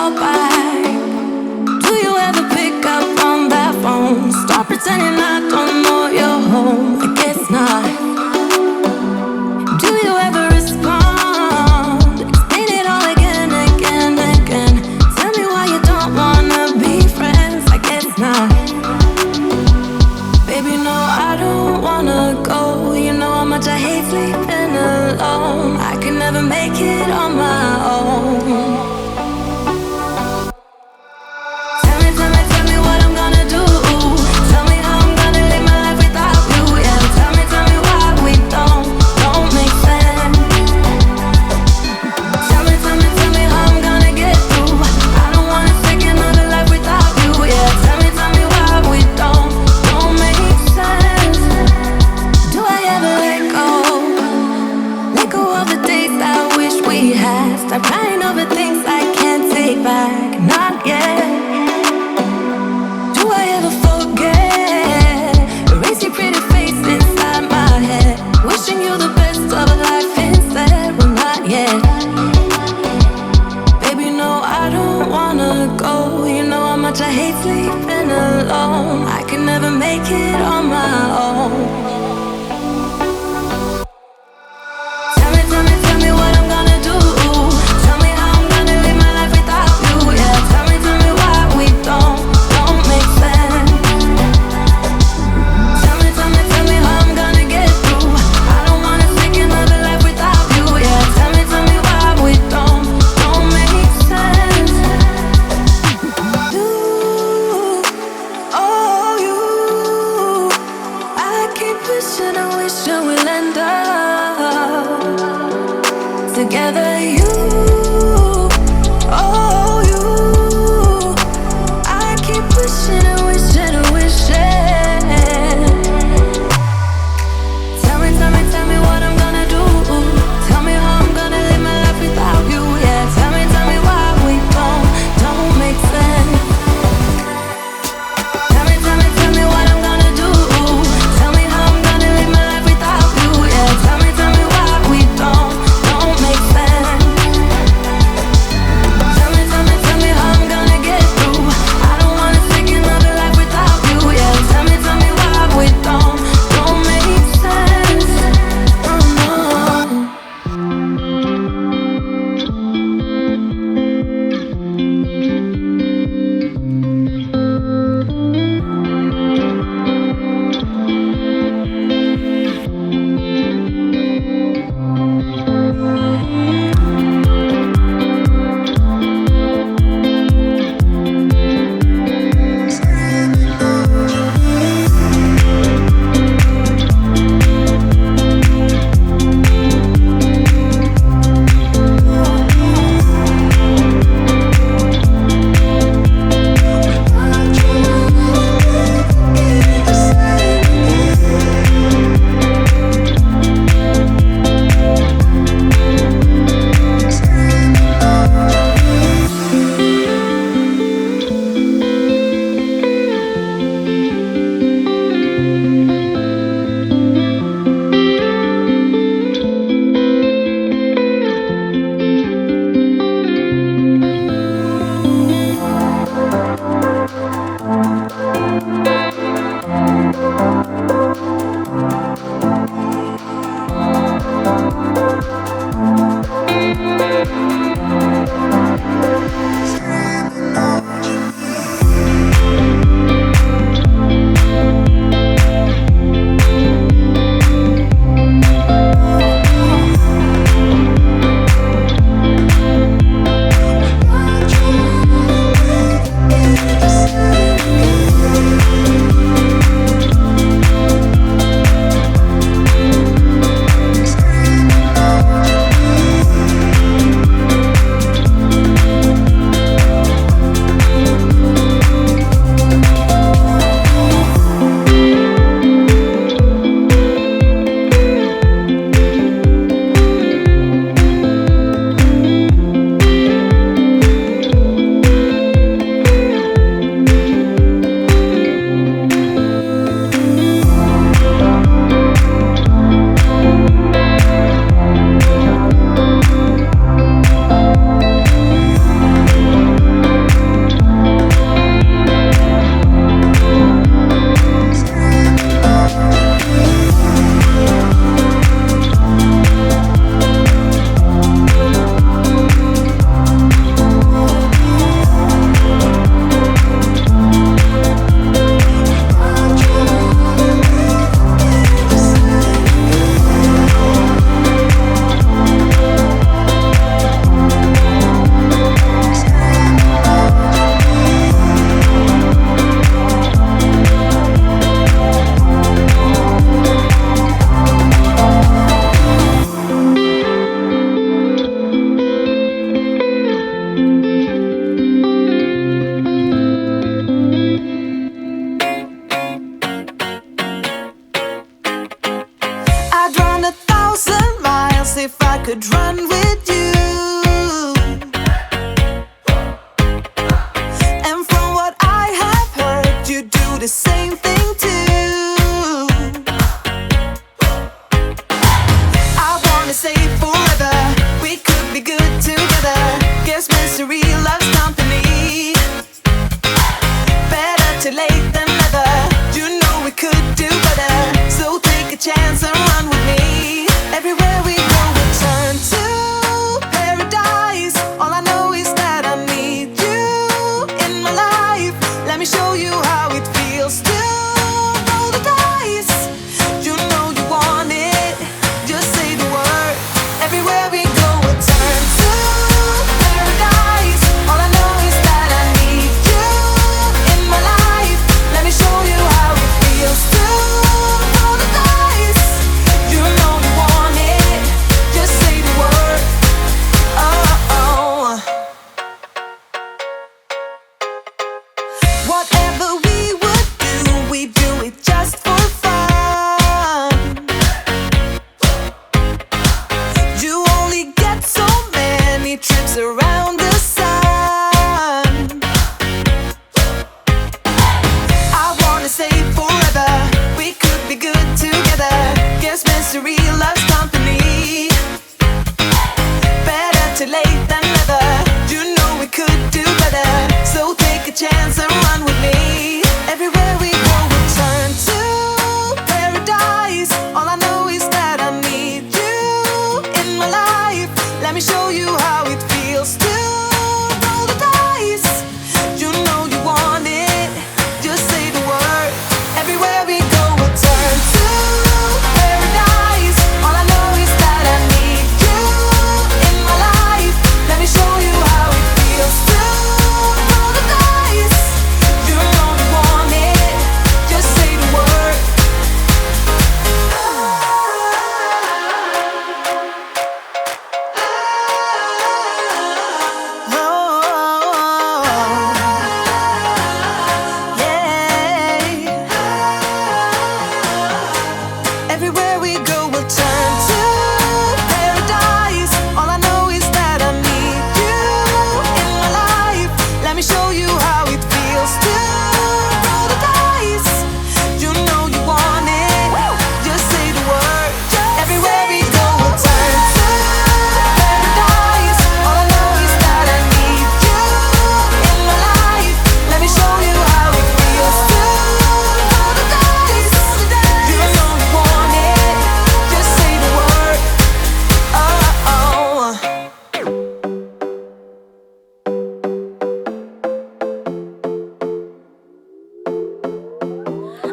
call back? Do you ever pick up on that phone? Stop pretending I don't know you're home. I guess not. Do you ever respond? Explain it all again, again, again. Tell me why you don't wanna be friends. I guess not. Baby, no, I don't wanna go. You know how much I hate sleeping alone. I can never make it on my own. Tell me what I'm gonna do. Tell me how I'm gonna live my life without you. Yeah, tell me why we don't make sense. Tell me how I'm gonna get through. I don't wanna take another life without you. Yeah, tell me why we don't make sense. Do I ever let go of the days I wish we had? Stop crying over things I can't take back, not yet. Do I ever forget? Erase your pretty face inside my head. Wishing you the best of life instead. Well, not yet. Baby, no, I don't wanna go. You know how much I hate sleeping alone. I can never make it on my own. Tell me what I'm gonna do. Tell me how I'm gonna live my life without you. Yeah, tell me why we don't make sense. Tell me how I'm gonna get through. I don't wanna take another life without you. Yeah, tell me why we don't make sense. You, oh you, I keep wishing and wishing we'll end up together. You, oh you, I keep wishing and wishing and wishing. Tell me what I'm gonna do. Tell me how I'm gonna live my life without you. Yeah, tell me why we don't make sense. Tell me what I'm gonna do. Tell me how I'm gonna live my life without you. Yeah, tell me could run with you. And from what I have heard, you do the same thing too. I wanna say forever, we could be good together. Guess misery loves company. Better too late than never. You know we could do better. So take a chance and run with me. Everywhere we go we turn to paradise. All I know is that I need you in my life. Let me show you how it feels to roll the dice. You know you want it, just say the word. Everywhere we go we turn to paradise. All I know is that I need you in my life. Let me show you how it feels to roll the dice. You know you want it, just say the word. Oh. Whatever we would do, we do it just for fun. You only get so many trips around the sun. I wanna say forever, we could be good together. Guess misery loves company. Better too late than never. You know we could do better. So take a chance and run with me. Everywhere we go we turn to paradise. All I know is that I need you in my life. Let me show you how it feels to roll the dice. You know you want it, just say the word. Everywhere we go we turn to paradise. All I know is that I need you in my life. Let me show you how it feels to roll the dice. You know you want it, just say the word. Everywhere we go we'll turn to paradise. All I know is that I need you in my life. Let me show you how it feels to roll the dice. You know you want it, just say the word. Everywhere we go we'll turn to paradise. All I know is that I need you in my life. Let me show you how it feels to roll the dice. You know you want it, just say the word. Oh.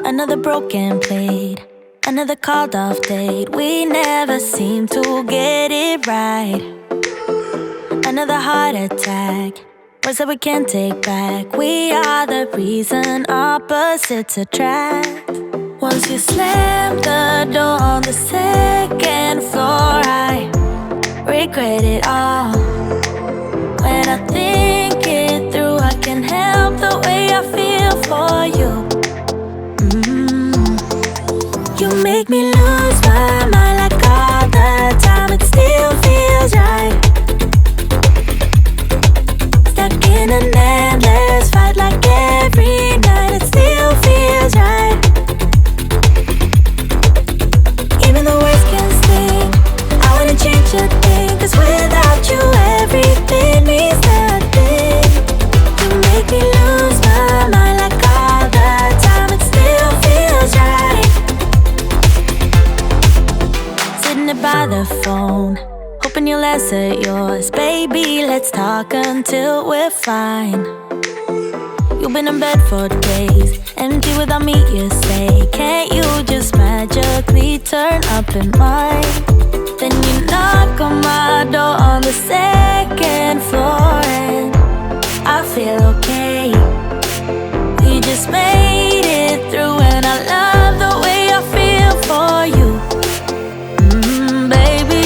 Another broken plate, another called off date. We never seem to get it right. Another heart attack, words that we can't take back. We are the reason opposites attract. Once you slam the door on the second floor, I regret it all. When I think it through, I can't help the way I feel for you. You make me lose my mind like all the time. It still feels right. Stuck in an endless fight like every night. It still feels right. Even the words can sting. I wanna change a thing, 'cause without you everything means nothing. You make me lose my mind like all the time. It still feels right. Sitting there by the phone, hoping you'll answer yours. Baby, let's talk until we're fine. You've been in bed for days, empty without me, you say. Can't you just magically turn up in mine? Then you knock on my door on the second floor, and I feel okay. We just made it through, and I love the way I feel for you. Baby,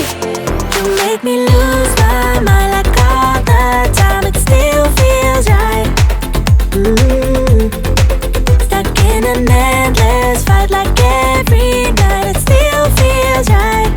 you make me lose my mind like all the time. It still feels right. Stuck in an endless fight like every night. It still feels right.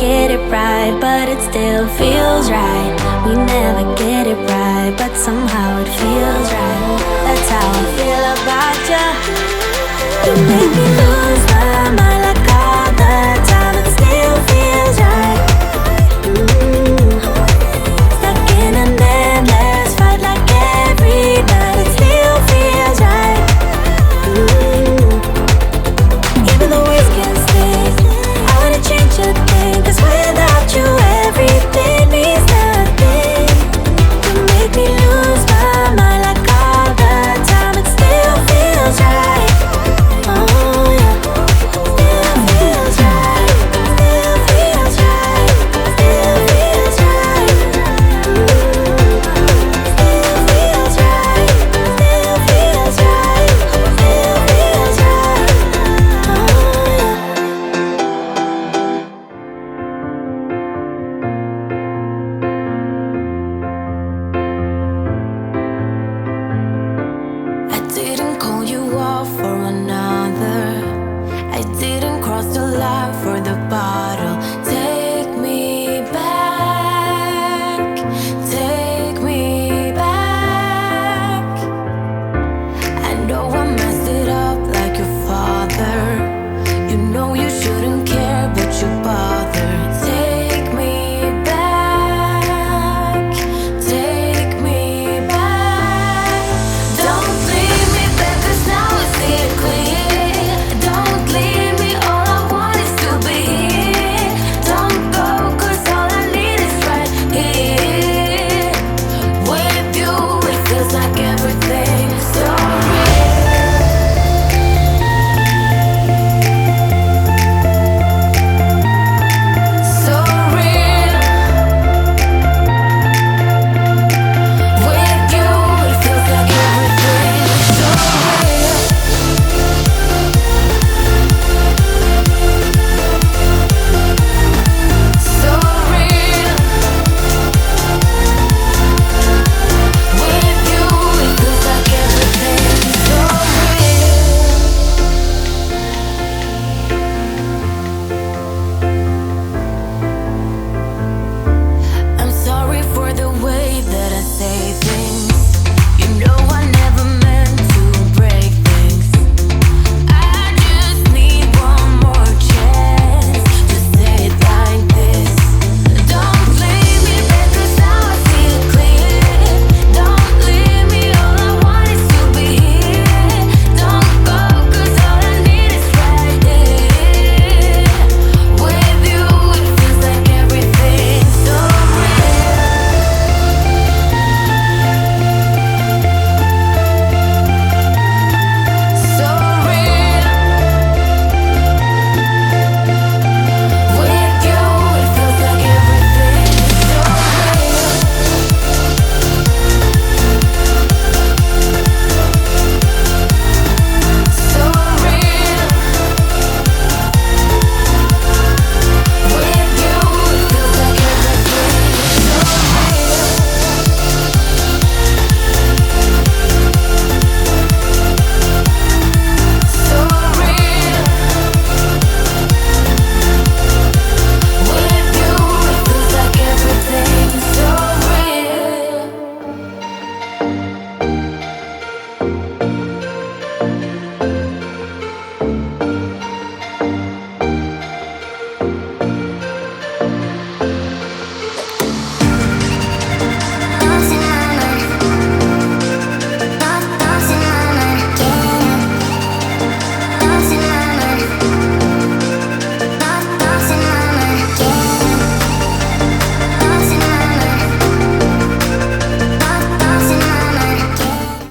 get it right, but it still feels right. We never get it right, but somehow it feels right. That's how I feel about you. You make me lose